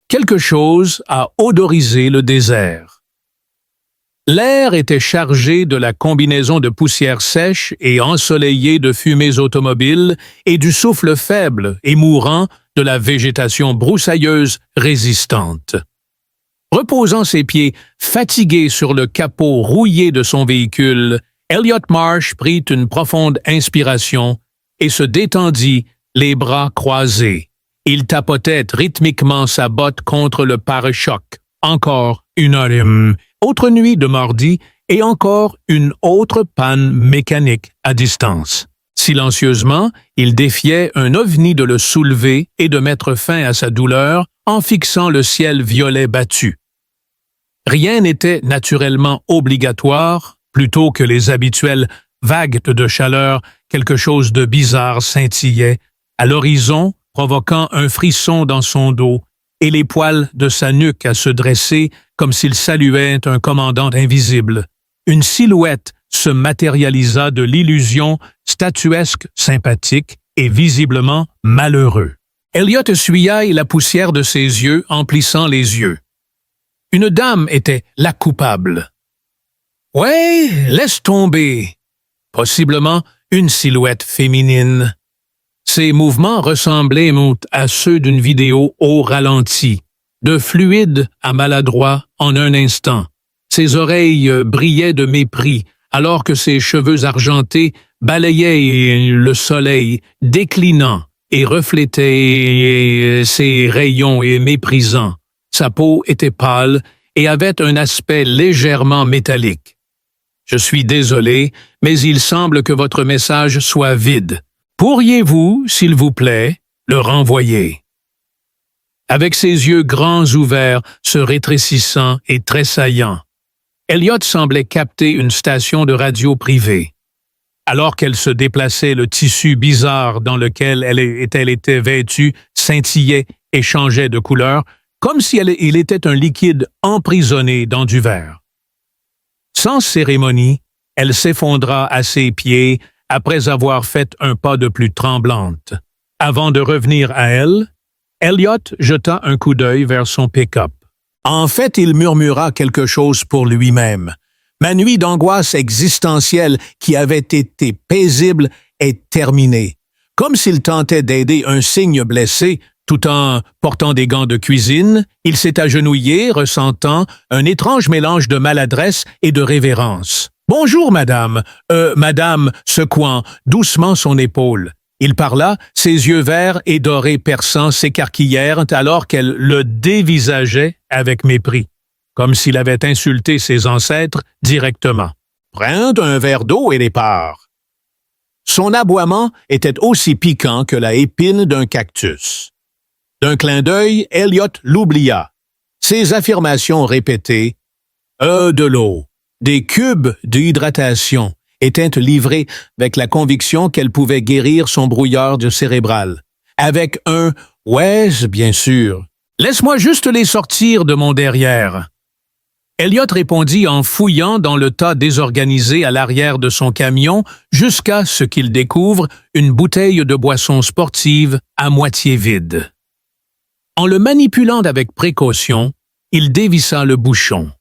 quelque chose a odorisé le désert. L'air était chargé de la combinaison de poussière sèche et ensoleillée de fumées automobiles et du souffle faible et mourant de la végétation broussailleuse résistante. Reposant ses pieds fatigués sur le capot rouillé de son véhicule, Elliot Marsh prit une profonde inspiration et se détendit, les bras croisés. Il tapotait rythmiquement sa botte contre le pare-choc. Encore une autre nuit de mardi et encore une autre panne mécanique à distance. Silencieusement, il défiait un ovni de le soulever et de mettre fin à sa douleur en fixant le ciel violet battu. Rien n'était naturellement obligatoire, plutôt que les habituelles vagues de chaleur, quelque chose de bizarre scintillait à l'horizon, provoquant un frisson dans son dos et les poils de sa nuque à se dresser comme s'il saluait un commandant invisible. Une silhouette se matérialisa de l'illusion statuesque sympathique et visiblement malheureux. Elliot essuya la poussière de ses yeux en plissant les yeux. Une dame était la coupable. « Ouais, laisse tomber. » Possiblement une silhouette féminine. Ses mouvements ressemblaient à ceux d'une vidéo au ralenti, de fluide à maladroit en un instant. Ses oreilles brillaient de mépris, alors que ses cheveux argentés balayaient le soleil, déclinant et reflétaient ses rayons méprisants. Sa peau était pâle et avait un aspect légèrement métallique. « Je suis désolé, mais il semble que votre message soit vide. Pourriez-vous, s'il vous plaît, le renvoyer? » Avec ses yeux grands ouverts, se rétrécissant et tressaillant, Elliot semblait capter une station de radio privée. Alors qu'elle se déplaçait, le tissu bizarre dans lequel elle était vêtue scintillait et changeait de couleur, comme si il était un liquide emprisonné dans du verre. Sans cérémonie, elle s'effondra à ses pieds après avoir fait un pas de plus tremblante. Avant de revenir à elle, Elliot jeta un coup d'œil vers son pick-up. En fait, il murmura quelque chose pour lui-même. Ma nuit d'angoisse existentielle qui avait été paisible est terminée. Comme s'il tentait d'aider un cygne blessé, tout en portant des gants de cuisine, il s'est agenouillé, ressentant un étrange mélange de maladresse et de révérence. « Bonjour, madame. » Madame, secouant doucement son épaule. Il parla, ses yeux verts et dorés perçants s'écarquillèrent alors qu'elle le dévisageait avec mépris, comme s'il avait insulté ses ancêtres directement. « Prends un verre d'eau et départ. » Son aboiement était aussi piquant que la épine d'un cactus. D'un clin d'œil, Elliot l'oublia. Ses affirmations répétées « de l'eau ». Des cubes d'hydratation étaient livrés avec la conviction qu'elle pouvait guérir son brouillard cérébral. Avec un « ouais, bien sûr. Laisse-moi juste les sortir de mon derrière. » Elliot répondit en fouillant dans le tas désorganisé à l'arrière de son camion jusqu'à ce qu'il découvre une bouteille de boisson sportive à moitié vide. En le manipulant avec précaution, il dévissa le bouchon.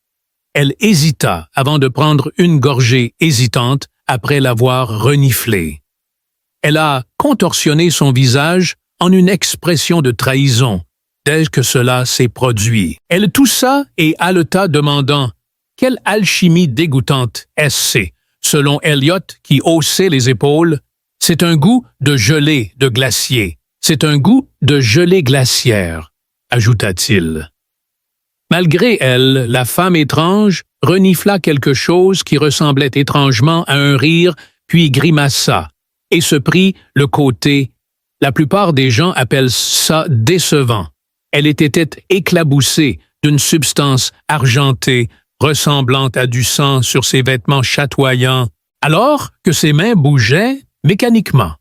Elle hésita avant de prendre une gorgée hésitante après l'avoir reniflé. Elle a contorsionné son visage en une expression de trahison dès que cela s'est produit. Elle toussa et haleta demandant « Quelle alchimie dégoûtante est-ce ?» Selon Elliot, qui haussait les épaules, « C'est un goût de gelée de glacier. C'est un goût de gelée glaciaire. » ajouta-t-il. Malgré elle, la femme étrange renifla quelque chose qui ressemblait étrangement à un rire, puis grimaça, et se prit le côté. La plupart des gens appellent ça décevant. Elle était éclaboussée d'une substance argentée, ressemblant à du sang sur ses vêtements chatoyants, alors que ses mains bougeaient mécaniquement.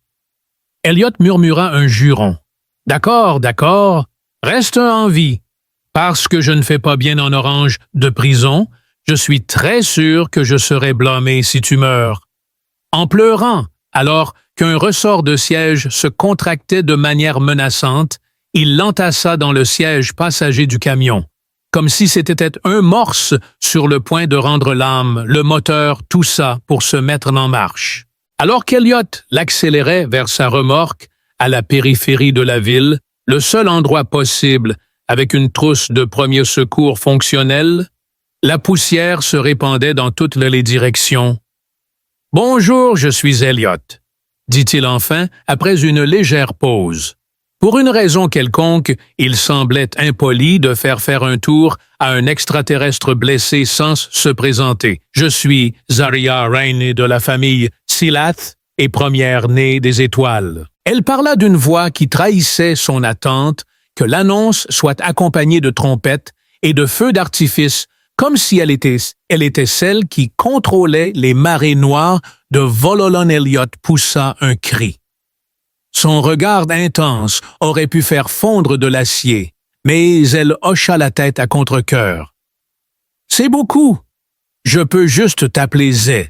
Elliot murmura un juron. « D'accord, d'accord, reste en vie. Parce que je ne fais pas bien en orange de prison, je suis très sûr que je serai blâmé si tu meurs. » En pleurant, alors qu'un ressort de siège se contractait de manière menaçante, il l'entassa dans le siège passager du camion, comme si c'était un morse sur le point de rendre l'âme, le moteur, tout ça pour se mettre en marche. Alors qu'Elliott l'accélérait vers sa remorque, à la périphérie de la ville, le seul endroit possible avec une trousse de premiers secours fonctionnelle, la poussière se répandait dans toutes les directions. « Bonjour, je suis Elliott », dit-il enfin après une légère pause. Pour une raison quelconque, il semblait impoli de faire un tour à un extraterrestre blessé sans se présenter. « Je suis Zaria Raine de la famille Silath et première-née des étoiles. » Elle parla d'une voix qui trahissait son attente que l'annonce soit accompagnée de trompettes et de feux d'artifice, comme si elle était celle qui contrôlait les marées noires de Vololon. Elliott poussa un cri. Son regard intense aurait pu faire fondre de l'acier, mais elle hocha la tête à contre-cœur. « C'est beaucoup. Je peux juste t'appeler Zé.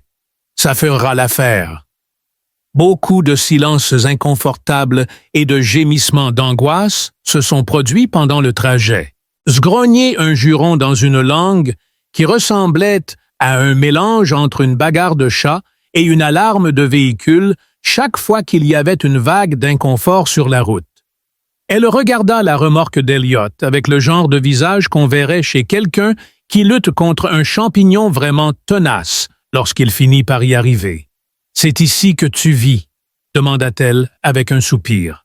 Ça fera l'affaire. » Beaucoup de silences inconfortables et de gémissements d'angoisse se sont produits pendant le trajet. Sgrogner un juron dans une langue qui ressemblait à un mélange entre une bagarre de chat et une alarme de véhicule chaque fois qu'il y avait une vague d'inconfort sur la route. Elle regarda la remorque d'Elliott avec le genre de visage qu'on verrait chez quelqu'un qui lutte contre un champignon vraiment tenace lorsqu'il finit par y arriver. « C'est ici que tu vis », demanda-t-elle avec un soupir.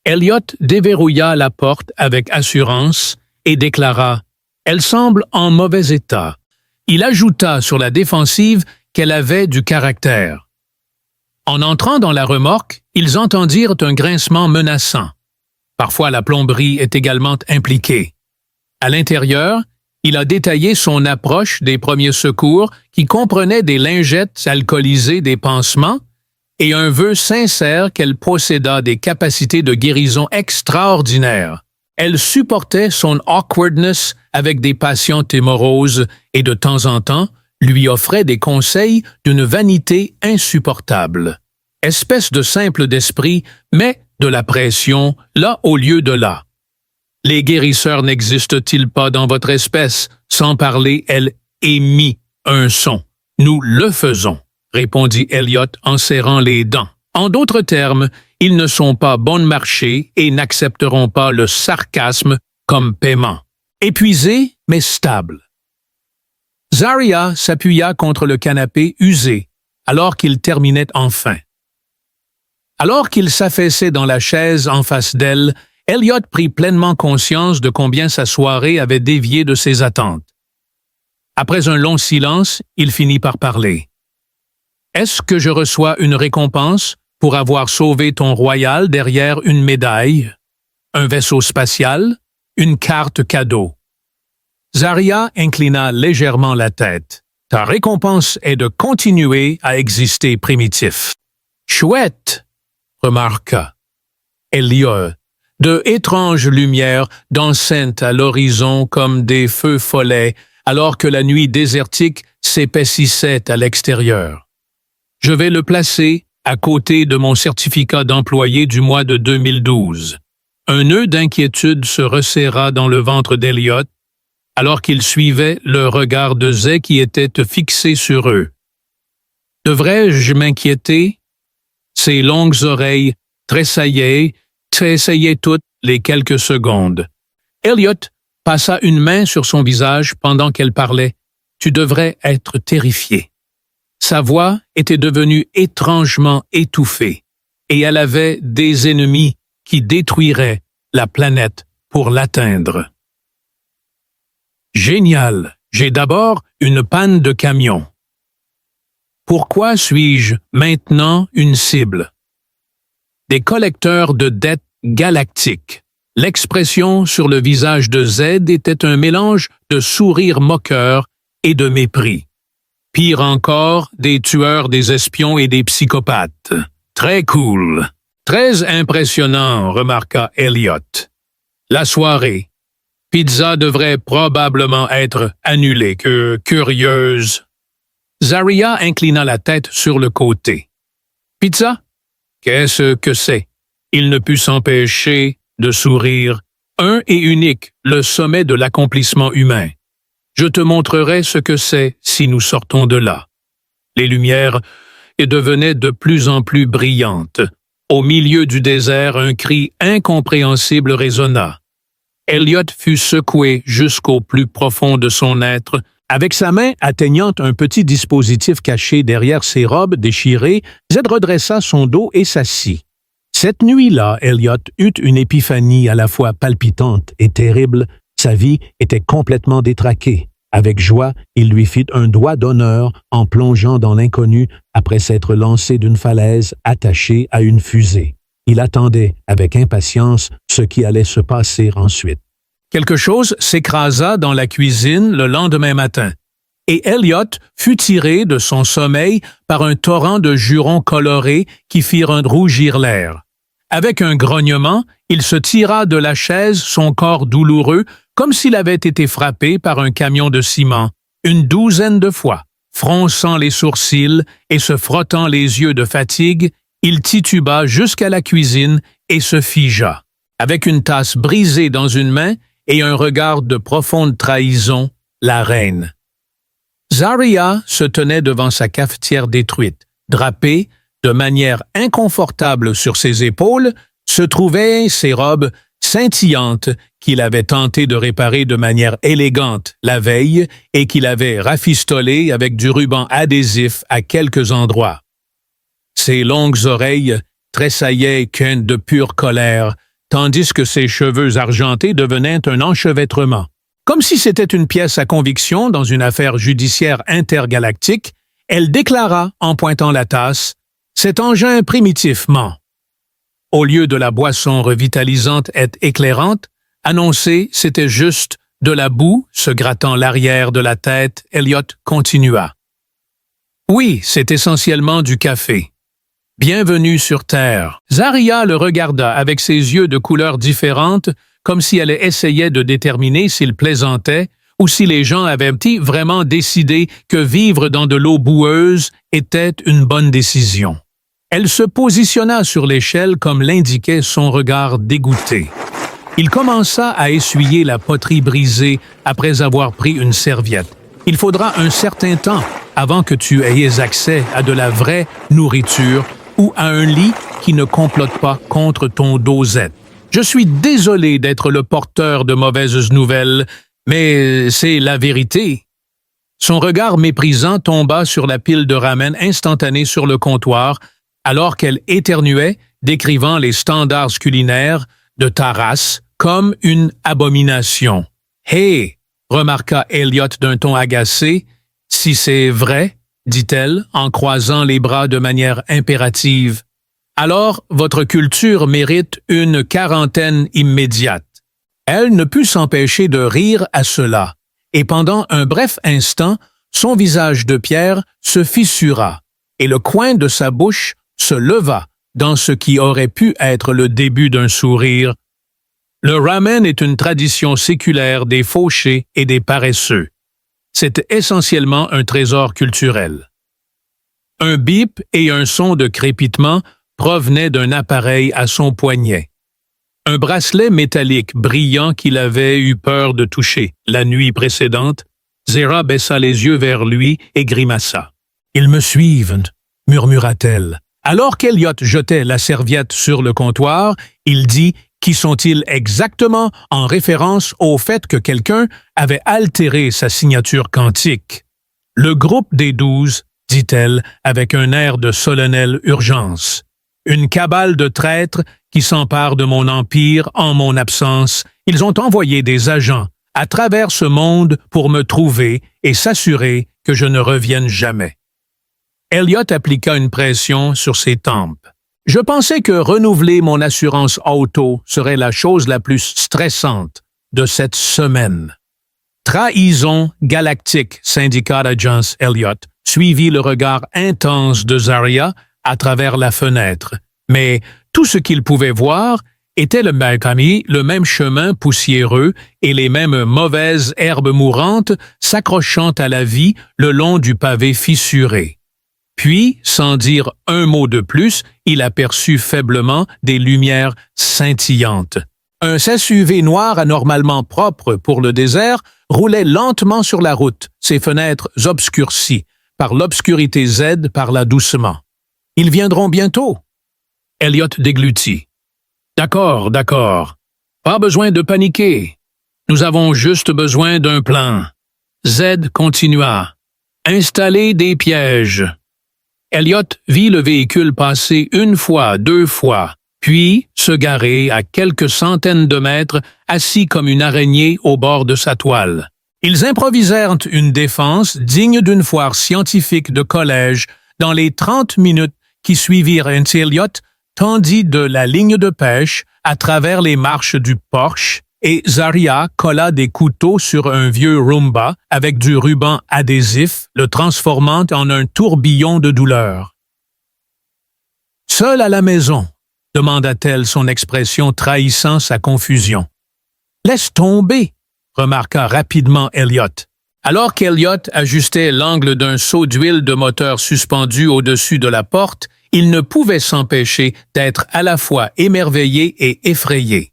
Elliott déverrouilla la porte avec assurance et déclara « Elle semble en mauvais état ». Il ajouta sur la défensive qu'elle avait du caractère. En entrant dans la remorque, ils entendirent un grincement menaçant. Parfois la plomberie est également impliquée. À l'intérieur, il a détaillé son approche des premiers secours qui comprenait des lingettes alcoolisées, des pansements et un vœu sincère qu'elle possédât des capacités de guérison extraordinaires. Elle supportait son awkwardness avec des patientes moroses et de temps en temps lui offrait des conseils d'une vanité insupportable. Espèce de simple d'esprit, mais de la pression là au lieu de là. Les guérisseurs n'existent-ils pas dans votre espèce? Sans parler, elle émit un son. Nous le faisons, répondit Elliott en serrant les dents. En d'autres termes, ils ne sont pas bons de marché et n'accepteront pas le sarcasme comme paiement. Épuisé, mais stable. Zaria s'appuya contre le canapé usé, alors qu'il terminait enfin. Alors qu'il s'affaissait dans la chaise en face d'elle, Elliott prit pleinement conscience de combien sa soirée avait dévié de ses attentes. Après un long silence, il finit par parler. « Est-ce que je reçois une récompense pour avoir sauvé ton royal derrière une médaille, un vaisseau spatial, une carte cadeau? » Zaria inclina légèrement la tête. « Ta récompense est de continuer à exister primitif. »« Chouette !» remarqua Elliott. De étranges lumières dansaient à l'horizon comme des feux follets, alors que la nuit désertique s'épaississait à l'extérieur. Je vais le placer à côté de mon certificat d'employé du mois de 2012. Un nœud d'inquiétude se resserra dans le ventre d'Elliott, alors qu'il suivait le regard de Zé qui était fixé sur eux. Devrais-je m'inquiéter? Ses longues oreilles tressaillaient toutes les quelques secondes. Elliott passa une main sur son visage pendant qu'elle parlait. « Tu devrais être terrifié. » Sa voix était devenue étrangement étouffée, et elle avait des ennemis qui détruiraient la planète pour l'atteindre. Génial! J'ai d'abord une panne de camion. Pourquoi suis-je maintenant une cible? Des collecteurs de dettes galactiques. L'expression sur le visage de Z était un mélange de sourire moqueur et de mépris. Pire encore, des tueurs, des espions et des psychopathes. Très cool. Très impressionnant, remarqua Elliott. La soirée. Pizza devrait probablement être annulée, que curieuse. Zaria inclina la tête sur le côté. Pizza? Qu'est-ce que c'est? Il ne put s'empêcher de sourire, un et unique, le sommet de l'accomplissement humain. Je te montrerai ce que c'est si nous sortons de là. Les lumières devenaient de plus en plus brillantes. Au milieu du désert, un cri incompréhensible résonna. Elliot fut secoué jusqu'au plus profond de son être. Avec sa main atteignant un petit dispositif caché derrière ses robes déchirées, Zed redressa son dos et s'assit. Cette nuit-là, Elliot eut une épiphanie à la fois palpitante et terrible. Sa vie était complètement détraquée. Avec joie, il lui fit un doigt d'honneur en plongeant dans l'inconnu après s'être lancé d'une falaise attachée à une fusée. Il attendait avec impatience ce qui allait se passer ensuite. Quelque chose s'écrasa dans la cuisine le lendemain matin, et Elliot fut tiré de son sommeil par un torrent de jurons colorés qui firent rougir l'air. Avec un grognement, il se tira de la chaise, son corps douloureux, comme s'il avait été frappé par un camion de ciment, une douzaine de fois. Fronçant les sourcils et se frottant les yeux de fatigue, il tituba jusqu'à la cuisine et se figea. Avec une tasse brisée dans une main et un regard de profonde trahison, la reine. Zarya se tenait devant sa cafetière détruite. Drapée, de manière inconfortable sur ses épaules, se trouvaient ses robes scintillantes qu'il avait tenté de réparer de manière élégante la veille et qu'il avait rafistolées avec du ruban adhésif à quelques endroits. Ses longues oreilles tressaillaient de pure colère, tandis que ses cheveux argentés devenaient un enchevêtrement. Comme si c'était une pièce à conviction dans une affaire judiciaire intergalactique, elle déclara, en pointant la tasse, « Cet engin primitif ment. » Au lieu de la boisson revitalisante et éclairante, annoncée, c'était juste de la boue, se grattant l'arrière de la tête, Elliot continua. « Oui, c'est essentiellement du café. Bienvenue sur Terre. » Zarya le regarda avec ses yeux de couleurs différentes, comme si elle essayait de déterminer s'il plaisantait ou si les gens avaient vraiment décidé que vivre dans de l'eau boueuse était une bonne décision. Elle se positionna sur l'échelle comme l'indiquait son regard dégoûté. Il commença à essuyer la poterie brisée après avoir pris une serviette. Il faudra un certain temps avant que tu aies accès à de la vraie nourriture ou à un lit qui ne complote pas contre ton dosette. Je suis désolé d'être le porteur de mauvaises nouvelles, mais c'est la vérité. Son regard méprisant tomba sur la pile de ramen instantanée sur le comptoir, alors qu'elle éternuait, décrivant les standards culinaires de Taras comme une abomination. « Hé !» remarqua Elliot d'un ton agacé. « Si c'est vrai, dit-elle, en croisant les bras de manière impérative, alors votre culture mérite une quarantaine immédiate. » Elle ne put s'empêcher de rire à cela, et pendant un bref instant, son visage de pierre se fissura, et le coin de sa bouche se leva dans ce qui aurait pu être le début d'un sourire. Le ramen est une tradition séculaire des fauchés et des paresseux. C'est essentiellement un trésor culturel. Un bip et un son de crépitement provenaient d'un appareil à son poignet. Un bracelet métallique brillant qu'il avait eu peur de toucher la nuit précédente. Zera baissa les yeux vers lui et grimaça. « Ils me suivent » murmura-t-elle. Alors qu'Elliot jetait la serviette sur le comptoir, il dit « Qui sont-ils exactement ?» en référence au fait que quelqu'un avait altéré sa signature quantique. « Le groupe des 12, » dit-elle avec un air de solennelle urgence. « Une cabale de traîtres qui s'emparent de mon empire en mon absence. Ils ont envoyé des agents à travers ce monde pour me trouver et s'assurer que je ne revienne jamais. » Elliot appliqua une pression sur ses tempes. « Je pensais que renouveler mon assurance auto serait la chose la plus stressante de cette semaine. »« Trahison galactique », s'indiqua Jones Elliot, suivit le regard intense de Zarya à travers la fenêtre. Mais tout ce qu'il pouvait voir était le même chemin poussiéreux et les mêmes mauvaises herbes mourantes s'accrochant à la vie le long du pavé fissuré. Puis, sans dire un mot de plus, il aperçut faiblement des lumières scintillantes. Un SUV noir anormalement propre pour le désert roulait lentement sur la route, ses fenêtres obscurcies. Par l'obscurité, Z parla doucement. « Ils viendront bientôt. » Elliot déglutit. « D'accord, d'accord. Pas besoin de paniquer. Nous avons juste besoin d'un plan. » Z continua. « Installer des pièges. » Elliot vit le véhicule passer une fois, deux fois, puis se garer à quelques centaines de mètres, assis comme une araignée au bord de sa toile. Ils improvisèrent une défense digne d'une foire scientifique de collège dans les 30 minutes qui suivirent. Elliot tendit de la ligne de pêche à travers les marches du Porsche et Zarya colla des couteaux sur un vieux Roomba avec du ruban adhésif, le transformant en un tourbillon de douleur. « Seule à la maison ?» demanda-t-elle, son expression trahissant sa confusion. « Laisse tomber !» remarqua rapidement Elliot. Alors qu'Elliot ajustait l'angle d'un seau d'huile de moteur suspendu au-dessus de la porte, il ne pouvait s'empêcher d'être à la fois émerveillé et effrayé.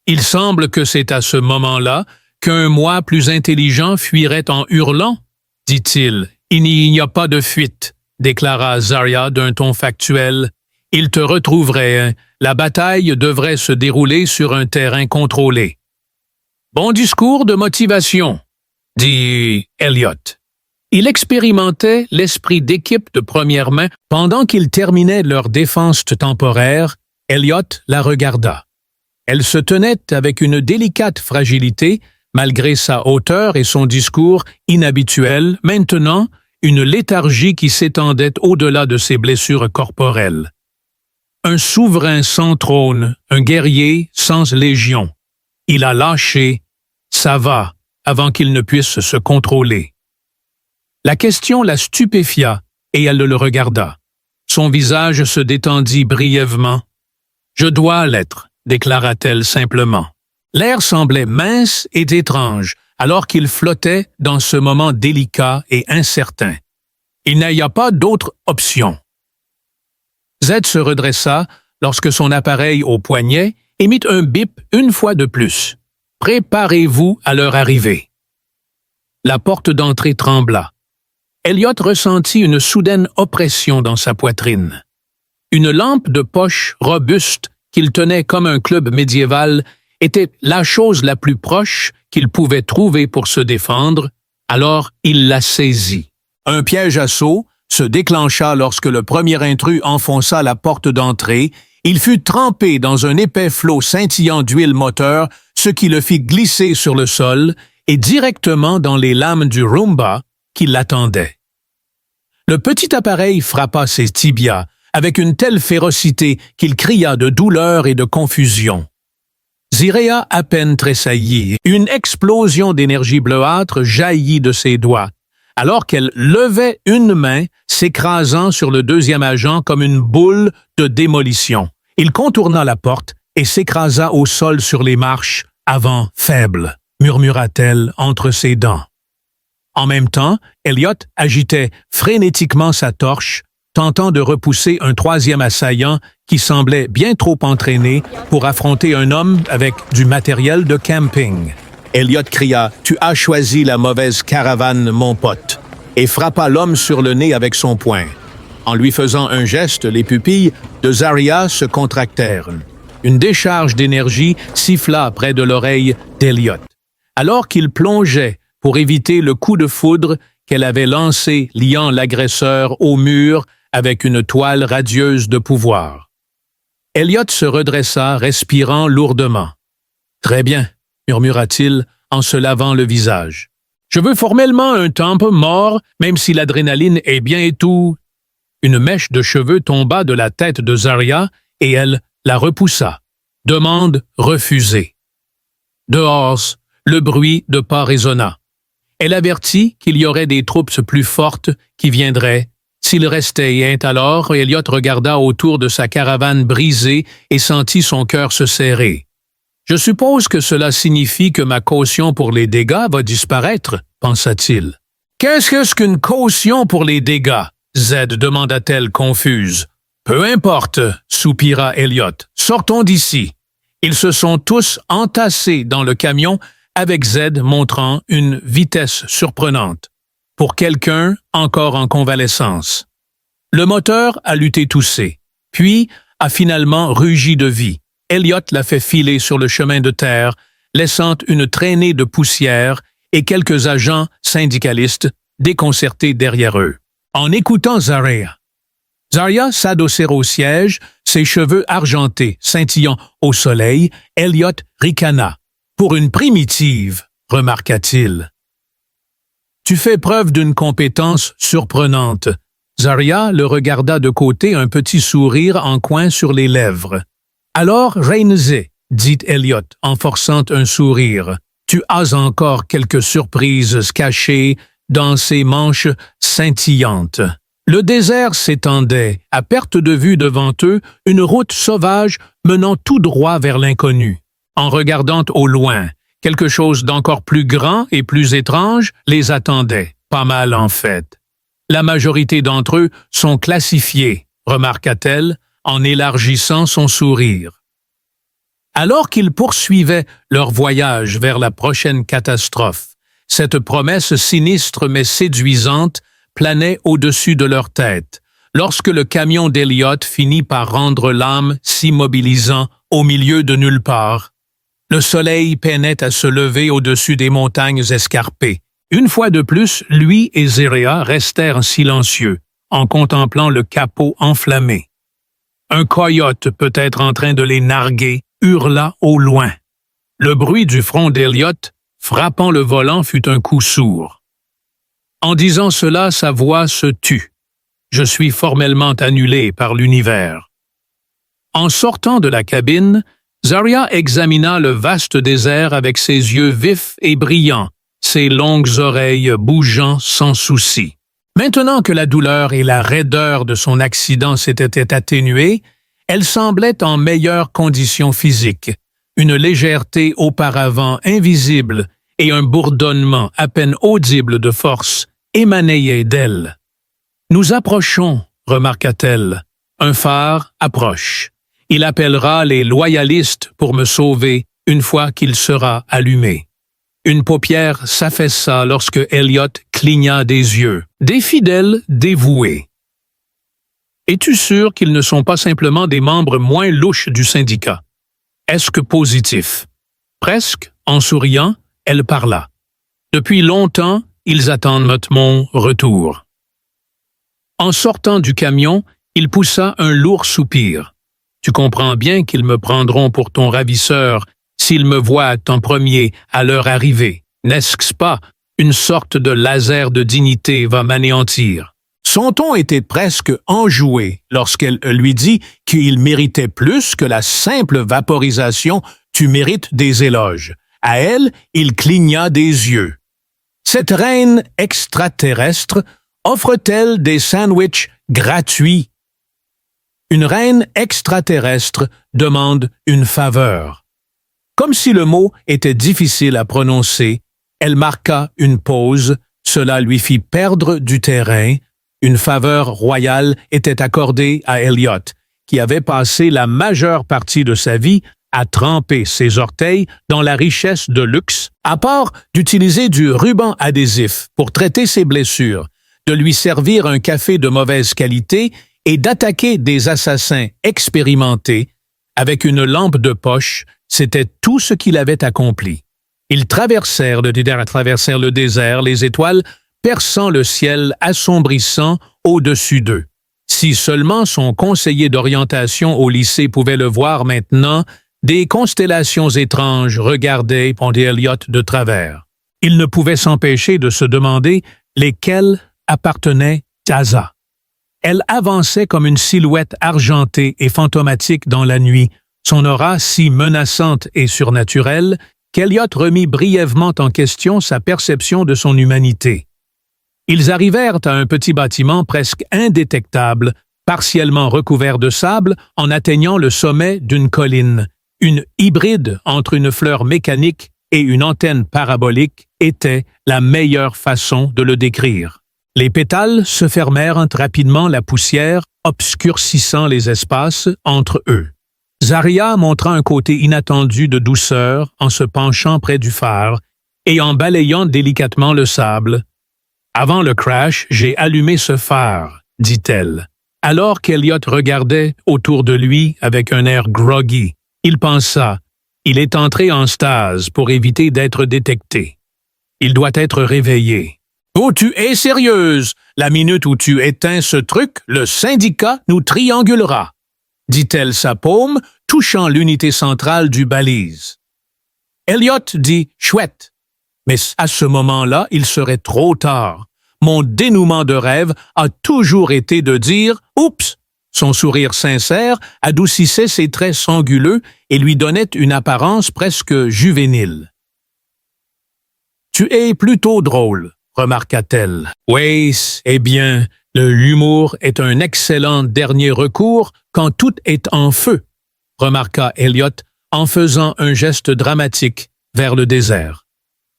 Il semble que c'est à ce moment-là qu'un moi plus intelligent fuirait en hurlant, dit-il. « Il n'y a pas de fuite, » déclara Zarya d'un ton factuel. « Il te retrouverait, hein. La bataille devrait se dérouler sur un terrain contrôlé. » « Bon discours de motivation, » dit Elliot. Il expérimentait l'esprit d'équipe de première main pendant qu'ils terminaient leur défense temporaire. Elliot la regarda. Elle se tenait avec une délicate fragilité, malgré sa hauteur et son discours inhabituel, maintenant une léthargie qui s'étendait au-delà de ses blessures corporelles. Un souverain sans trône, un guerrier sans légion. Il a lâché, ça va, avant qu'il ne puisse se contrôler. La question la stupéfia et elle le regarda. Son visage se détendit brièvement. « Je dois l'être », déclara-t-elle simplement. L'air semblait mince et étrange, alors qu'il flottait dans ce moment délicat et incertain. Il n'y a pas d'autre option. Z se redressa lorsque son appareil au poignet émit un bip une fois de plus. « Préparez-vous à leur arrivée. » La porte d'entrée trembla. Elliot ressentit une soudaine oppression dans sa poitrine. Une lampe de poche robuste qu'il tenait comme un club médiéval était la chose la plus proche qu'il pouvait trouver pour se défendre, alors il la saisit. Un piège à seau se déclencha lorsque le premier intrus enfonça la porte d'entrée. Il fut trempé dans un épais flot scintillant d'huile moteur, ce qui le fit glisser sur le sol et directement dans les lames du Roomba qui l'attendait. Le petit appareil frappa ses tibias avec une telle férocité qu'il cria de douleur et de confusion. Zirea à peine tressaillit. Une explosion d'énergie bleuâtre jaillit de ses doigts, alors qu'elle levait une main, s'écrasant sur le deuxième agent comme une boule de démolition. Il contourna la porte et s'écrasa au sol sur les marches, avant faible, murmura-t-elle entre ses dents. En même temps, Elliot agitait frénétiquement sa torche, tentant de repousser un troisième assaillant qui semblait bien trop entraîné pour affronter un homme avec du matériel de camping. Elliot cria « Tu as choisi la mauvaise caravane, mon pote », et frappa l'homme sur le nez avec son poing. En lui faisant un geste, les pupilles de Zarya se contractèrent. Une décharge d'énergie siffla près de l'oreille d'Elliot, alors qu'il plongeait pour éviter le coup de foudre qu'elle avait lancé liant l'agresseur au mur avec une toile radieuse de pouvoir. Elliot se redressa, respirant lourdement. « Très bien, » murmura-t-il en se lavant le visage. « Je veux formellement un temple mort, même si l'adrénaline est bien et tout. » Une mèche de cheveux tomba de la tête de Zarya et elle la repoussa. Demande refusée. Dehors, le bruit de pas résonna. Elle avertit qu'il y aurait des troupes plus fortes qui viendraient. S'il restait alors, Elliot regarda autour de sa caravane brisée et sentit son cœur se serrer. « Je suppose que cela signifie que ma caution pour les dégâts va disparaître, » pensa-t-il. « Qu'est-ce qu'une caution pour les dégâts ?» Z demanda-t-elle confuse. « Peu importe, soupira Elliot. Sortons d'ici. » Ils se sont tous entassés dans le camion avec Z montrant une vitesse surprenante. Pour quelqu'un encore en convalescence. Le moteur a lutté toussé, puis a finalement rugi de vie. Elliot l'a fait filer sur le chemin de terre, laissant une traînée de poussière et quelques agents syndicalistes déconcertés derrière eux. En écoutant Zarya s'adossait au siège, ses cheveux argentés scintillant au soleil, Elliot ricana. « Pour une primitive », remarqua-t-il. « Tu fais preuve d'une compétence surprenante. » Zarya le regarda de côté, un petit sourire en coin sur les lèvres. « Alors, Rainsey, dit Elliot en forçant un sourire, tu as encore quelques surprises cachées dans ces manches scintillantes. » Le désert s'étendait, à perte de vue devant eux, une route sauvage menant tout droit vers l'inconnu. En regardant au loin, quelque chose d'encore plus grand et plus étrange les attendait, pas mal en fait. La majorité d'entre eux sont classifiés, remarqua-t-elle, en élargissant son sourire. Alors qu'ils poursuivaient leur voyage vers la prochaine catastrophe, cette promesse sinistre mais séduisante planait au-dessus de leur tête, lorsque le camion d'Elliot finit par rendre l'âme s'immobilisant au milieu de nulle part. Le soleil peinait à se lever au-dessus des montagnes escarpées. Une fois de plus, lui et Zarya restèrent silencieux, en contemplant le capot enflammé. Un coyote, peut-être en train de les narguer, hurla au loin. Le bruit du front d'Elliot, frappant le volant, fut un coup sourd. En disant cela, sa voix se tut. Je suis formellement annulé par l'univers. En sortant de la cabine, Zarya examina le vaste désert avec ses yeux vifs et brillants, ses longues oreilles bougeant sans souci. Maintenant que la douleur et la raideur de son accident s'étaient atténuées, elle semblait en meilleures conditions physiques, une légèreté auparavant invisible et un bourdonnement à peine audible de force émanaient d'elle. « Nous approchons, » remarqua-t-elle. « Un phare approche. Il appellera les loyalistes pour me sauver une fois qu'il sera allumé. » Une paupière s'affaissa lorsque Elliot cligna des yeux. Des fidèles dévoués. « Es-tu sûr qu'ils ne sont pas simplement des membres moins louches du syndicat? » Est-ce que positif? Presque, en souriant, elle parla. « Depuis longtemps, ils attendent mon retour. » En sortant du camion, il poussa un lourd soupir. « Tu comprends bien qu'ils me prendront pour ton ravisseur s'ils me voient en premier à leur arrivée. N'est-ce pas? Une sorte de laser de dignité va m'anéantir. » Son ton était presque enjoué lorsqu'elle lui dit qu'il méritait plus que la simple vaporisation « tu mérites des éloges ». À elle, il cligna des yeux. Cette reine extraterrestre offre-t-elle des sandwichs gratuits? Une reine extraterrestre demande une faveur. Comme si le mot était difficile à prononcer, elle marqua une pause, cela lui fit perdre du terrain. Une faveur royale était accordée à Elliot, qui avait passé la majeure partie de sa vie à tremper ses orteils dans la richesse de luxe, à part d'utiliser du ruban adhésif pour traiter ses blessures, de lui servir un café de mauvaise qualité et d'attaquer des assassins expérimentés. Avec une lampe de poche, c'était tout ce qu'il avait accompli. Ils traversèrent le désert, les étoiles perçant le ciel assombrissant au-dessus d'eux. Si seulement son conseiller d'orientation au lycée pouvait le voir maintenant, des constellations étranges regardaient Elliot de travers. Il ne pouvait s'empêcher de se demander lesquelles appartenaient à Taza. Elle avançait comme une silhouette argentée et fantomatique dans la nuit, son aura si menaçante et surnaturelle qu'Elliot remit brièvement en question sa perception de son humanité. Ils arrivèrent à un petit bâtiment presque indétectable, partiellement recouvert de sable en atteignant le sommet d'une colline. Une hybride entre une fleur mécanique et une antenne parabolique était la meilleure façon de le décrire. Les pétales se fermèrent rapidement, la poussière obscurcissant les espaces entre eux. Zarya montra un côté inattendu de douceur en se penchant près du phare et en balayant délicatement le sable. « Avant le crash, j'ai allumé ce phare, » dit-elle. Alors qu'Elliot regardait autour de lui avec un air groggy, il pensa « Il est entré en stase pour éviter d'être détecté. Il doit être réveillé. »« Oh, tu es sérieuse! La minute où tu éteins ce truc, le syndicat nous triangulera. » dit-elle sa paume, touchant l'unité centrale du balise. Elliot dit « Chouette ». Mais à ce moment-là, il serait trop tard. Mon dénouement de rêve a toujours été de dire « Oups ». Son sourire sincère adoucissait ses traits sanguleux et lui donnait une apparence presque juvénile. « Tu es plutôt drôle », remarqua-t-elle. « Oui, eh bien, l'humour est un excellent dernier recours quand tout est en feu », remarqua Elliot en faisant un geste dramatique vers le désert.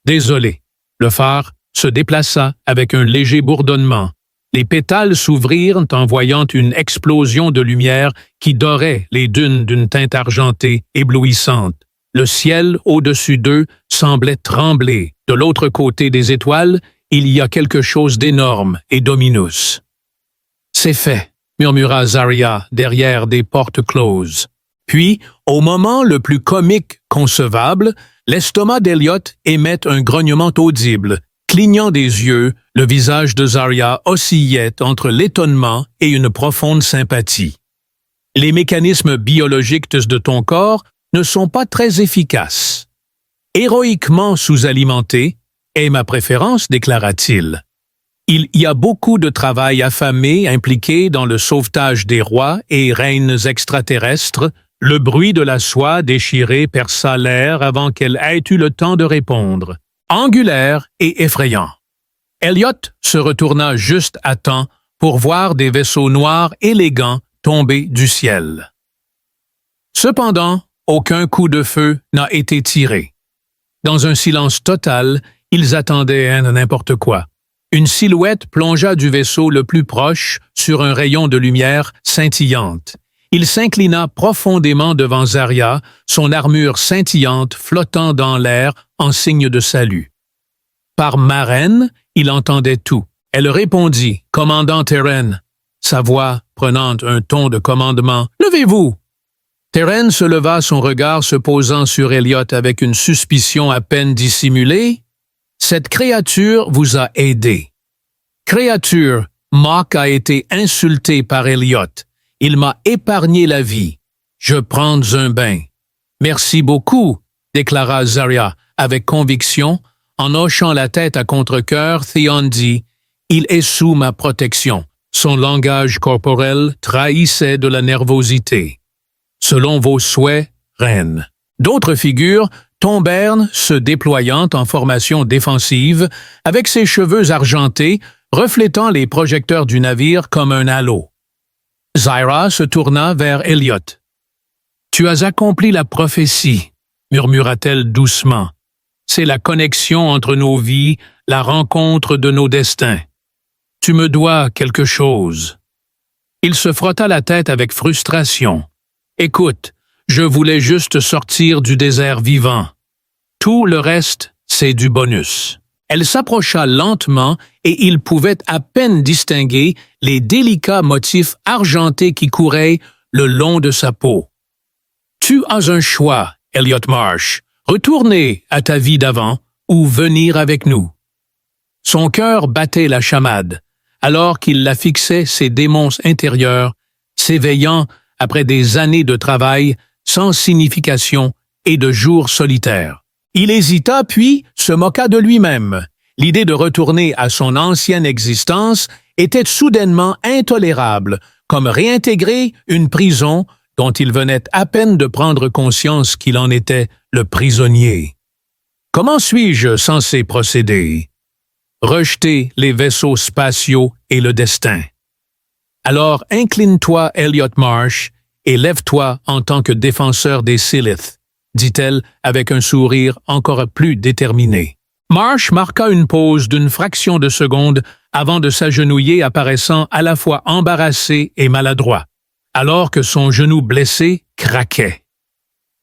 Désolé, le phare se déplaça avec un léger bourdonnement. Les pétales s'ouvrirent en voyant une explosion de lumière qui dorait les dunes d'une teinte argentée éblouissante. Le ciel au-dessus d'eux semblait trembler. De l'autre côté des étoiles, il y a quelque chose d'énorme et d'ominous. « C'est fait », murmura Zarya derrière des portes closes. Puis, au moment le plus comique concevable, l'estomac d'Elliot émet un grognement audible. Clignant des yeux, le visage de Zarya oscillait entre l'étonnement et une profonde sympathie. « Les mécanismes biologiques de ton corps ne sont pas très efficaces. Héroïquement sous-alimenté est ma préférence, déclara-t-il. Il y a beaucoup de travail affamé impliqué dans le sauvetage des rois et reines extraterrestres. Le bruit de la soie déchirée perça l'air avant qu'elle ait eu le temps de répondre. Angulaire et effrayant. Elliot se retourna juste à temps pour voir des vaisseaux noirs élégants tomber du ciel. Cependant, aucun coup de feu n'a été tiré. Dans un silence total, ils attendaient n'importe quoi. Une silhouette plongea du vaisseau le plus proche sur un rayon de lumière scintillante. Il s'inclina profondément devant Zarya, son armure scintillante flottant dans l'air en signe de salut. Par marraine, il entendait tout. Elle répondit, « Commandant Terren », sa voix prenant un ton de commandement, « Levez-vous ». Terren se leva, son regard se posant sur Elliot avec une suspicion à peine dissimulée. « Cette créature vous a aidé. »« Créature, Mok a été insulté par Elliot. Il m'a épargné la vie. Je prends un bain. »« Merci beaucoup, » déclara Zarya avec conviction. En hochant la tête à contre-cœur, Theon dit « Il est sous ma protection. » Son langage corporel trahissait de la nervosité. « Selon vos souhaits, reine. » D'autres figures tombèrent, se déployant en formation défensive, avec ses cheveux argentés, reflétant les projecteurs du navire comme un halo. Zarya se tourna vers Elliot. « Tu as accompli la prophétie, » murmura-t-elle doucement. « C'est la connexion entre nos vies, la rencontre de nos destins. Tu me dois quelque chose. » Il se frotta la tête avec frustration. « Écoute, je voulais juste sortir du désert vivant. Tout le reste, c'est du bonus. » Elle s'approcha lentement et il pouvait à peine distinguer les délicats motifs argentés qui couraient le long de sa peau. « Tu as un choix, Elliot Marsh. Retourner à ta vie d'avant ou venir avec nous. » Son cœur battait la chamade, alors qu'il la fixait ses démons intérieurs, s'éveillant après des années de travail sans signification et de jours solitaires. Il hésita puis se moqua de lui-même. L'idée de retourner à son ancienne existence était soudainement intolérable, comme réintégrer une prison dont il venait à peine de prendre conscience qu'il en était le prisonnier. Comment suis-je censé procéder? Rejeter les vaisseaux spatiaux et le destin. Alors incline-toi, Elliot Marsh, et lève-toi en tant que défenseur des Silith, dit-elle avec un sourire encore plus déterminé. Marsh marqua une pause d'une fraction de seconde avant de s'agenouiller, apparaissant à la fois embarrassé et maladroit. alors que son genou blessé craquait.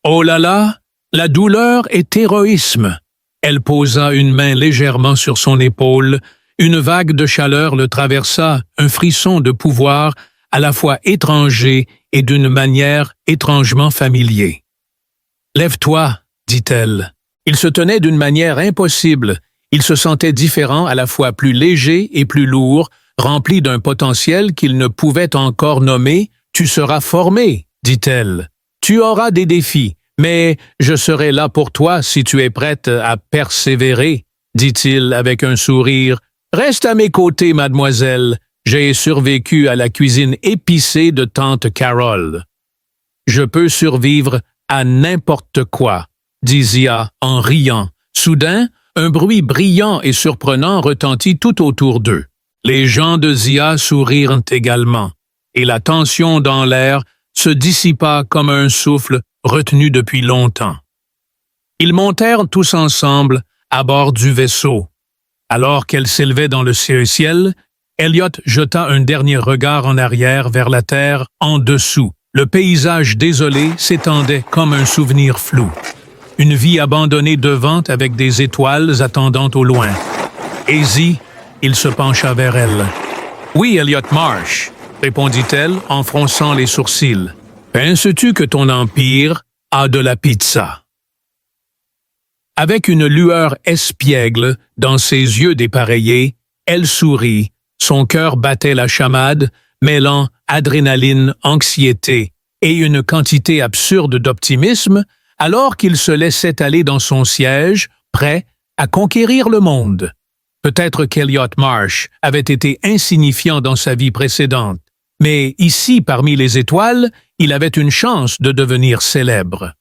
Oh là là, la douleur est héroïsme. Elle posa une main légèrement sur son épaule, une vague de chaleur le traversa, un frisson de pouvoir à la fois étranger et d'une manière étrangement familier. « Lève-toi, dit-elle. » Il se tenait d'une manière impossible. Il se sentait différent, à la fois plus léger et plus lourd, rempli d'un potentiel qu'il ne pouvait encore nommer. « Tu seras formé, dit-elle. Tu auras des défis, mais je serai là pour toi si tu es prête à persévérer, dit-il avec un sourire. Reste à mes côtés, mademoiselle. J'ai survécu à la cuisine épicée de tante Carole. Je peux survivre à n'importe quoi, dit Zia en riant. Soudain, un bruit brillant et surprenant retentit tout autour d'eux. Les gens de Zia sourirent également, et la tension dans l'air se dissipa comme un souffle retenu depuis longtemps. Ils montèrent tous ensemble à bord du vaisseau. Alors qu'elle s'élevait dans le ciel, Elliot jeta un dernier regard en arrière vers la terre en dessous. Le paysage désolé s'étendait comme un souvenir flou. Une vie abandonnée devant avec des étoiles attendant au loin. Aisée, il se pencha vers elle. « Oui, Elliot Marsh, » répondit-elle en fronçant les sourcils. « Penses-tu que ton empire a de la pizza? » Avec une lueur espiègle dans ses yeux dépareillés, elle sourit. Son cœur battait la chamade, mêlant adrénaline, anxiété et une quantité absurde d'optimisme, alors qu'il se laissait aller dans son siège, prêt à conquérir le monde. Peut-être qu'Elliot Marsh avait été insignifiant dans sa vie précédente, mais ici, parmi les étoiles, il avait une chance de devenir célèbre.